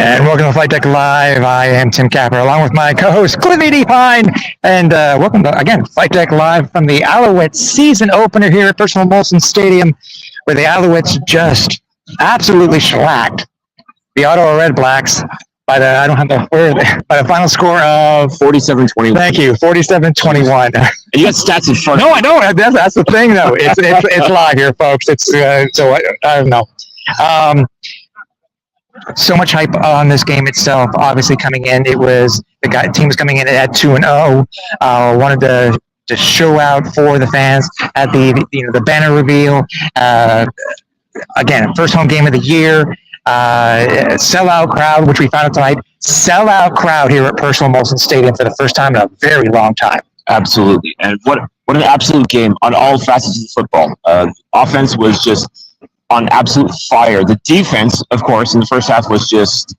And welcome to Flightdeck Live. I am Tim Capper, along with my co-host Cliffy Pine. And welcome to, again, Flightdeck Live from the Alouettes season opener here at Percival Molson Stadium, where the Alouettes just absolutely shellacked the Ottawa Red Blacks by the final score of 47-21. Thank you, 47-21. And you got stats in front. No, I know. That's the thing, though. It's live here, folks. It's so I don't know. So much hype on this game itself. Obviously, coming in, it was team was coming in at 2-0. Wanted to show out for the fans at the banner reveal. Again, first home game of the year. Sellout crowd, which we found out tonight. Sellout crowd here at Percival Molson Stadium for the first time in a very long time. Absolutely, and what an absolute game on all facets of football. Offense was just on absolute fire. The defense, of course, in the first half was just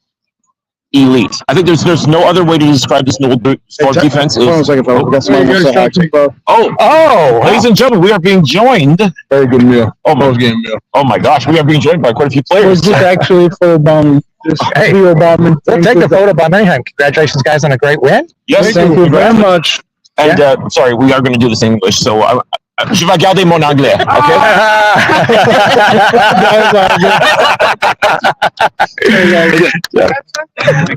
elite. I think there's no other way to describe this defense. Ladies and gentlemen, we are being joined. Very good meal. Postgame meal. Oh my gosh, we are being joined by quite a few players. Was this actually for bomb? Hey, we'll take the photo bomb anytime. Congratulations, guys, on a great win. Yes, thank you very much. And sorry, we are going to do this in English, so je vais garder mon anglais, okay?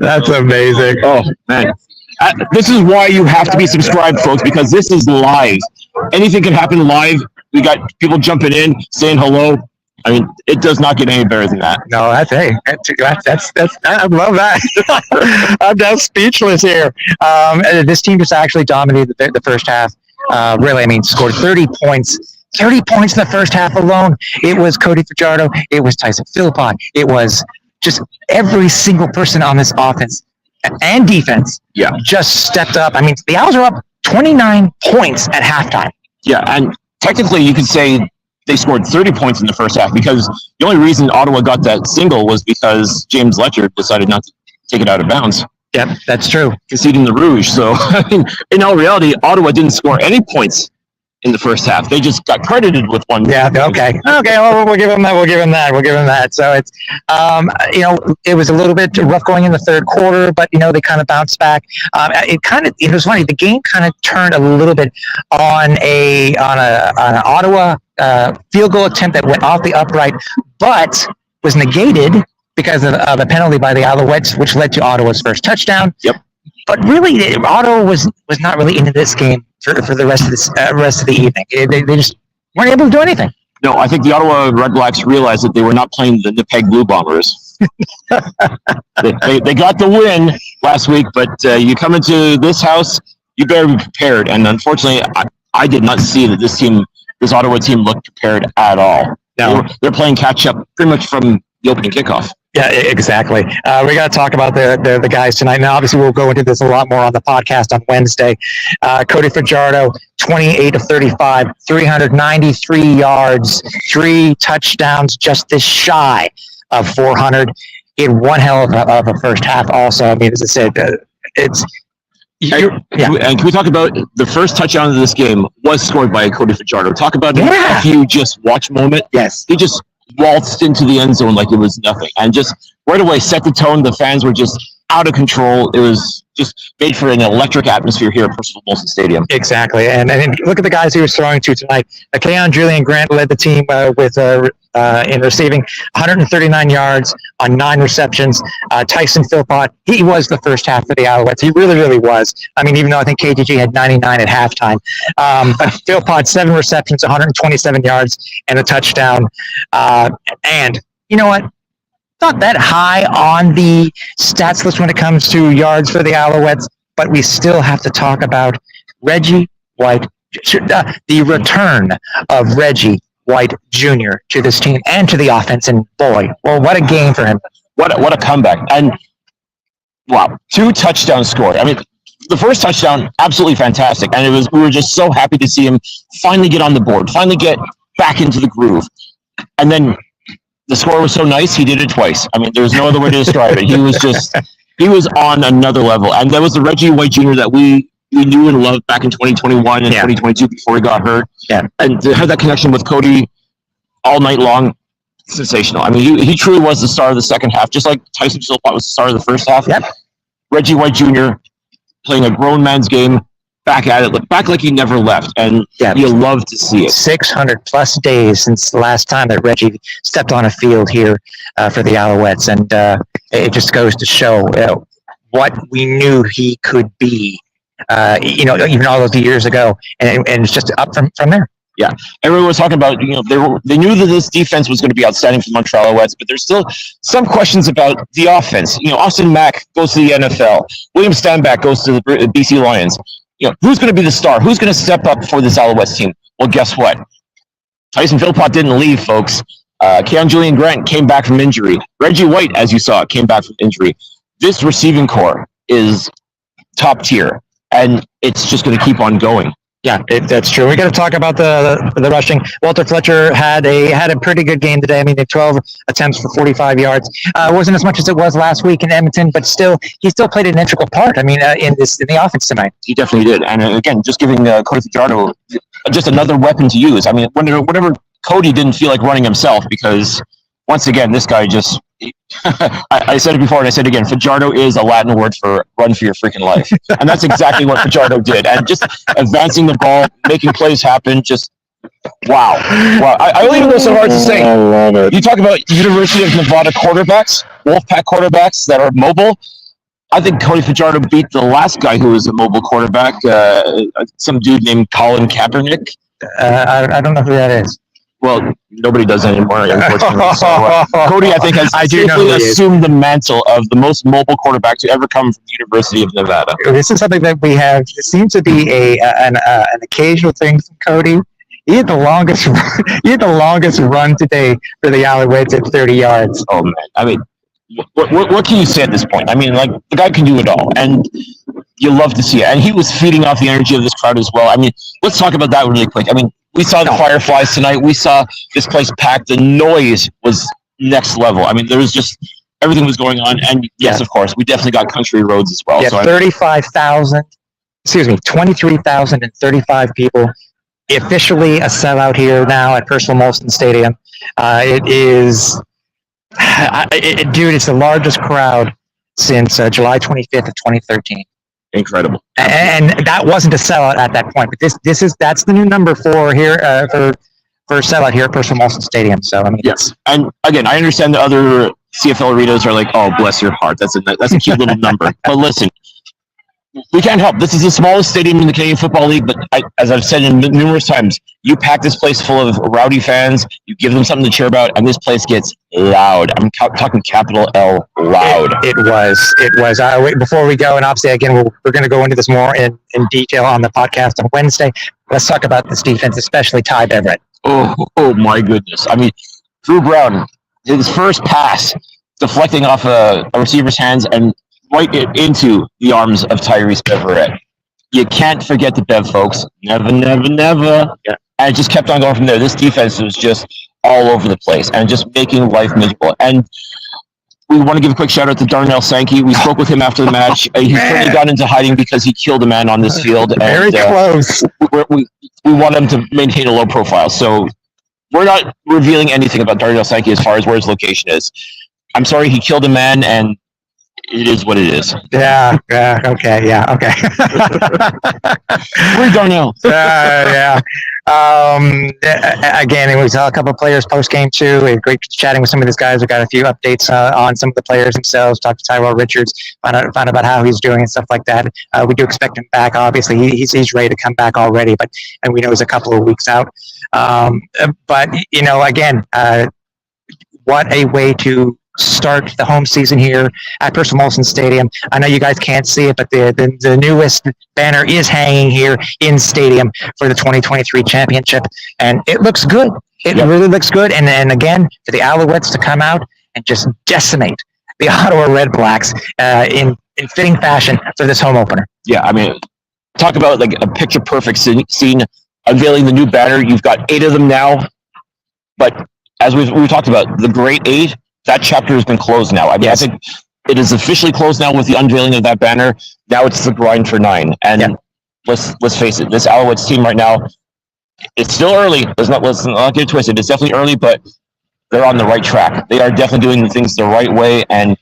That's amazing. Oh, man. This is why you have to be subscribed, folks, because this is live. Anything can happen live. We got people jumping in, saying hello. I mean, it does not get any better than that. No, that's I love that. I'm just speechless here. This team just actually dominated the first half. Really, I mean, scored 30 points. 30 points in the first half alone. It was Cody Fajardo. It was Tyson Philippon. It was just every single person on this offense and defense just stepped up. I mean, the Owls are up 29 points at halftime. Yeah, and technically you could say they scored 30 points in the first half because the only reason Ottawa got that single was because James Letcher decided not to take it out of bounds. Yep, that's true. Conceding the Rouge. So, I mean, in all reality, Ottawa didn't score any points in the first half. They just got credited with one. Yeah, okay. Well, we'll give them that. So it's, it was a little bit rough going in the third quarter, but, they kind of bounced back. It was funny. The game kind of turned a little bit on an Ottawa field goal attempt that went off the upright, but was negated because of a penalty by the Alouettes, which led to Ottawa's first touchdown. Yep. But really, Ottawa was not really into this game for the rest of the evening. They just weren't able to do anything. No, I think the Ottawa Red Blacks realized that they were not playing the Winnipeg Blue Bombers. they got the win last week, but you come into this house, you better be prepared. And unfortunately, I did not see that this Ottawa team looked prepared at all. No. They're playing catch up pretty much from the opening kickoff. Yeah, exactly. We got to talk about the guys tonight. Now, obviously, we'll go into this a lot more on the podcast on Wednesday. Cody Fajardo, 28 of 35, 393 yards, 3 touchdowns, just this shy of 400. He had one hell of a first half also. I mean, as I said, And can we talk about the first touchdown of this game was scored by Cody Fajardo? Talk about a few just watch moment. Yes. He just waltzed into the end zone like it was nothing and just right away set the tone. The fans were just out of control. It was just made for an electric atmosphere here at Percival Molson Stadium. Exactly. And look at the guys he was throwing to tonight. Keon Julian Grant led the team in receiving 139 yards on 9 receptions. Tyson Philippon, he was the first half for the Alouettes. He really, really was. I mean, even though I think KGG had 99 at halftime. But Philippon, 7 receptions, 127 yards, and a touchdown. And you know what? Not that high on the stats list when it comes to yards for the Alouettes, but we still have to talk about Reggie White, the return of Reggie White Jr. to this team and to the offense. And boy, well, what a game for him. What a comeback. And wow, 2 touchdowns scored. I mean, the first touchdown, absolutely fantastic. And we were just so happy to see him finally get on the board, finally get back into the groove. And then the score was so nice, he did it twice. I mean, there's no other way to describe it. He was on another level. And that was the Reggie White Jr. that we knew and loved back in 2021 and 2022 before he got hurt. Yeah. And to have that connection with Cody all night long, sensational. I mean, he truly was the star of the second half, just like Tyson Philpott was the star of the first half. Yep. Reggie White Jr. playing a grown man's game, back at it, back like he never left, and you love to see it. 600 plus days since the last time that Reggie stepped on a field here for the Alouettes, and it just goes to show what we knew he could be. Even all those years ago, and it's just up from there. Yeah, everyone was talking about, they knew that this defense was going to be outstanding for the Montreal Alouettes, but there's still some questions about the offense. Austin Mack goes to the NFL. William Stanback goes to the BC Lions. Who's going to be the star? Who's going to step up for this Alouettes team? Well, guess what? Tyson Philpott didn't leave, folks. Keon Julian Grant came back from injury. Reggie White, as you saw, came back from injury. This receiving core is top tier, and it's just going to keep on going. Yeah, that's true. We got to talk about the rushing. Walter Fletcher had a pretty good game today. I mean, 12 attempts for 45 yards. Wasn't as much as it was last week in Edmonton, but he still played an integral part. I mean, in the offense tonight. He definitely did. And again, just giving Cody Fajardo just another weapon to use. I mean, whenever Cody didn't feel like running himself, because once again, this guy just. I said it before and I said it again. Fajardo is a Latin word for run for your freaking life. And that's exactly what Fajardo did. And just advancing the ball, making plays happen, just wow. I don't even know so hard to say. I love it. You talk about University of Nevada quarterbacks, Wolfpack quarterbacks that are mobile. I think Cody Fajardo beat the last guy who was a mobile quarterback, some dude named Colin Kaepernick. I don't know who that is. Well, nobody does anymore, unfortunately. So, Cody, I think, has safely assumed the mantle of the most mobile quarterback to ever come from the University of Nevada. This is something that we have. It seems to be an occasional thing from Cody. He had the longest. Run today for the Alouettes at 30 yards. Oh man! I mean, what can you say at this point? I mean, like, the guy can do it all, and you love to see it. And he was feeding off the energy of this crowd as well. I mean, let's talk about that really quick. I mean. We saw the Fireflies tonight. We saw this place packed. The noise was next level. I mean, there was just everything was going on. And yes, of course, we definitely got country roads as well. Yeah, so 23,035 people. Officially a sellout here now at Percival Molson Stadium. It is, dude, it's the largest crowd since July 25th of 2013. Incredible. And that wasn't a sellout at that point, but that's the new number for here for sellout here at Percival Molson Stadium. So I mean, yes. And again, I understand the other CFL arenas are like, oh, bless your heart, that's a cute little number. But listen, we can't help. This is the smallest stadium in the Canadian Football League, but as I've said numerous times, you pack this place full of rowdy fans, you give them something to cheer about, and this place gets loud. I'm talking capital L, loud. It was. Before we go, and obviously, again, we're going to go into this more in detail on the podcast on Wednesday. Let's talk about this defense, especially Ty Beverett. Oh my goodness. I mean, Drew Brown, his first pass, deflecting off a receiver's hands and right into the arms of Tyrese Beverett. You can't forget the Bev, folks. Never. Yeah. And it just kept on going from there. This defense was just all over the place and just making life miserable. And we want to give a quick shout out to Darnell Sankey. We spoke with him after the match. He's currently gone into hiding because he killed a man on this field. Very close. We want him to maintain a low profile. So we're not revealing anything about Darnell Sankey as far as where his location is. I'm sorry, he killed a man, and it is what it is. Okay. Where's Darnell? Again, we saw a couple of players post-game too. We had great chatting with some of these guys. We got a few updates on some of the players themselves. Talked to Tyrell Richards, found out about how he's doing and stuff like that. We do expect him back. Obviously, he's ready to come back already, and we know he's a couple of weeks out. But again, what a way to start the home season here at Percival Molson Stadium. I know you guys can't see it, but the newest banner is hanging here in stadium for the 2023 championship, and it looks good. It really looks good. And again, for the Alouettes to come out and just decimate the Ottawa Red Blacks in fitting fashion for this home opener. Yeah, I mean, talk about like a picture perfect scene unveiling the new banner. You've got 8 of them now, but as we've talked about, the Great 8. That chapter has been closed now. I mean, I think it is officially closed now with the unveiling of that banner. Now it's the grind for 9. And let's face it, this Alouettes team right now, it's still early. Let's not get it twisted. It's definitely early, but they're on the right track. They are definitely doing things the right way, and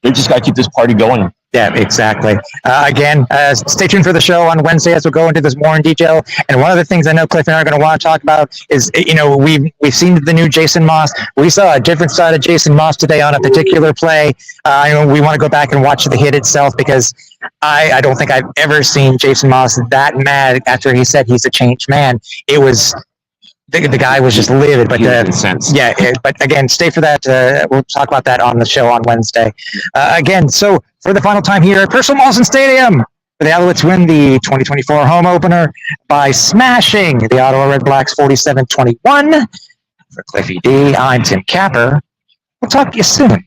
they just got to keep this party going. Yeah, exactly. Again, stay tuned for the show on Wednesday as we'll go into this more in detail. And one of the things I know Cliffy and I are going to want to talk about is, we've seen the new Jason Moss. We saw a different side of Jason Moss today on a particular play. We want to go back and watch the hit itself because I don't think I've ever seen Jason Moss that mad after he said he's a changed man. It was... The guy was just livid, but but again, stay for that. We'll talk about that on the show on Wednesday. Again, so for the final time here at Percival Molson Stadium, the Alouettes win the 2024 home opener by smashing the Ottawa Redblacks 47-21. For Cliffy D, I'm Tim Capper. We'll talk to you soon.